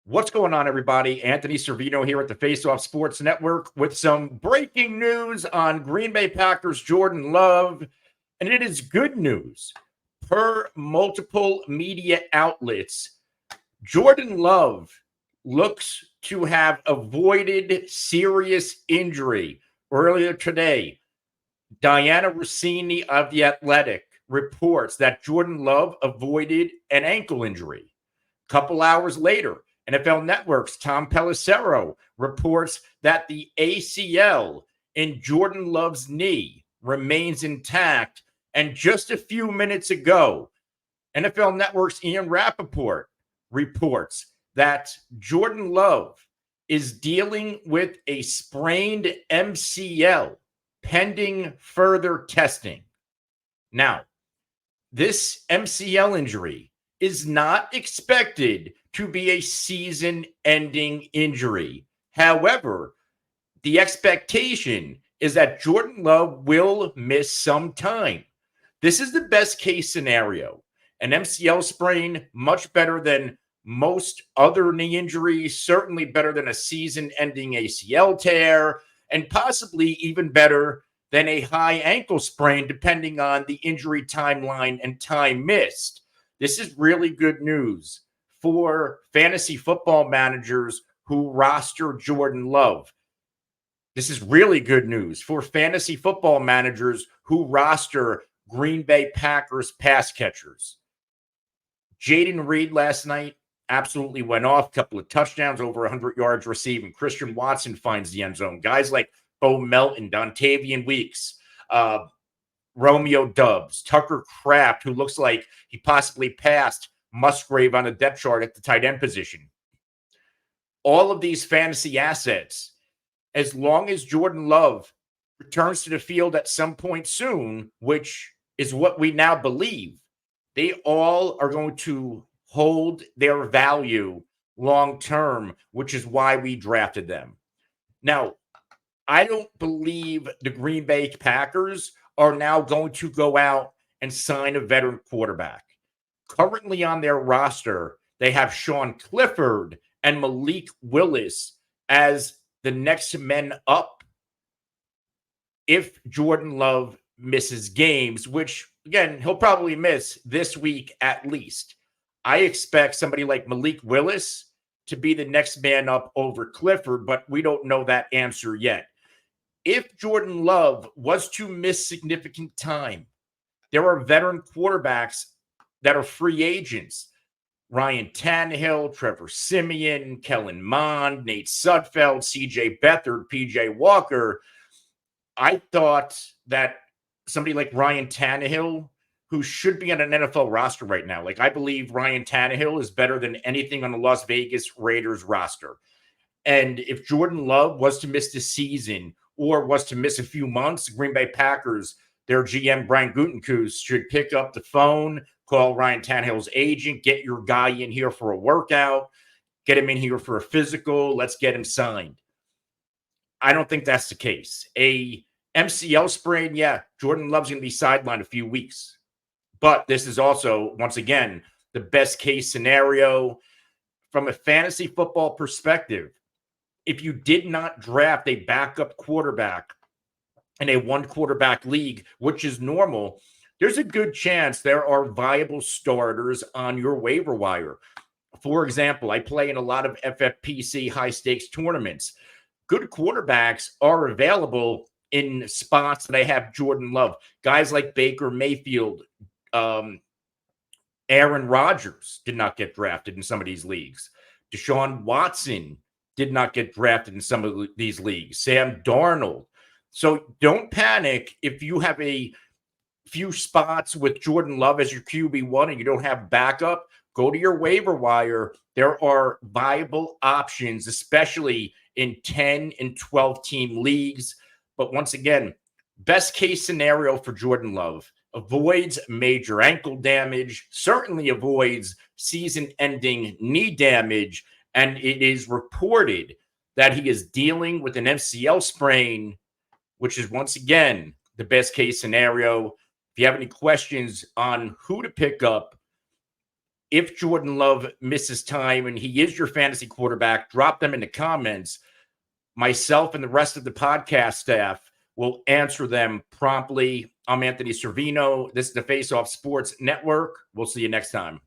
What's going on, everybody? Anthony Servino here at the Face Off Sports Network with some breaking news on Green Bay Packers Jordan Love. And it is good news. Per multiple media outlets, Jordan Love looks to have avoided serious injury. Earlier today, Diana Rossini of The Athletic reports that Jordan Love avoided an ankle injury. A couple hours later, NFL Network's Tom Pelissero reports that the ACL in Jordan Love's knee remains intact. And just a few minutes ago, NFL Network's Ian Rappaport reports that Jordan Love is dealing with a sprained MCL pending further testing. Now, this MCL injury is not expected to be a season-ending injury. However, the expectation is that Jordan Love will miss some time. This is the best-case scenario. An MCL sprain, much better than most other knee injuries, certainly better than a season-ending ACL tear, and possibly even better than a high ankle sprain, depending on the injury timeline and time missed. This is really good news for fantasy football managers who roster Jordan Love. This is really good news for fantasy football managers who roster Green Bay Packers pass catchers. Jaden Reed last night absolutely went off. A couple of touchdowns, over 100 yards receiving. Christian Watson finds the end zone. Guys like Bo Melton, Dontavian Weeks, Romeo Doubs, Tucker Kraft, who looks like he possibly passed Musgrave on the depth chart at the tight end position. All of these fantasy assets, as long as Jordan Love returns to the field at some point soon, which is what we now believe, they all are going to hold their value long term, which is why we drafted them. Now, I don't believe the Green Bay Packers are now going to go out and sign a veteran quarterback. Currently on their roster, they have Sean Clifford and Malik Willis as the next men up if Jordan Love misses games, which, again, he'll probably miss this week at least. I expect somebody like Malik Willis to be the next man up over Clifford, but we don't know that answer yet. If Jordan Love was to miss significant time, there are veteran quarterbacks that are free agents. Ryan Tannehill, Trevor Siemian, Kellen Mond, Nate Sudfeld, CJ Beathard, PJ Walker. I thought that somebody like Ryan Tannehill, who should be on an NFL roster right now, like I believe Ryan Tannehill is better than anything on the Las Vegas Raiders roster. And if Jordan Love was to miss the season or was to miss a few months, Green Bay Packers, their GM Brian Gutekunst should pick up the phone, call Ryan Tannehill's agent, get your guy in here for a workout, get him in here for a physical, let's get him signed. I don't think that's the case. A MCL sprain, yeah, Jordan Love's going to be sidelined a few weeks. But this is also, once again, the best case scenario from a fantasy football perspective. If you did not draft a backup quarterback in a one quarterback league, which is normal, there's a good chance there are viable starters on your waiver wire. For example, I play in a lot of FFPC high stakes tournaments. Good quarterbacks are available in spots that I have Jordan Love. Guys like Baker Mayfield, Aaron Rodgers did not get drafted in some of these leagues. Deshaun Watson did not get drafted in some of these leagues. Sam Darnold. So don't panic if you have a few spots with Jordan Love as your QB1 and you don't have backup. Go to your waiver wire. There are viable options, especially in 10 and 12 team leagues. But once again, best case scenario for Jordan Love, avoids major ankle damage, certainly avoids season-ending knee damage, and it is reported that he is dealing with an MCL sprain, which is, once again, the best case scenario. If you have any questions on who to pick up if Jordan Love misses time and he is your fantasy quarterback, drop them in the comments. Myself and the rest of the podcast staff will answer them promptly. I'm Anthony Servino. This is the Face Off Sports Network. We'll see you next time.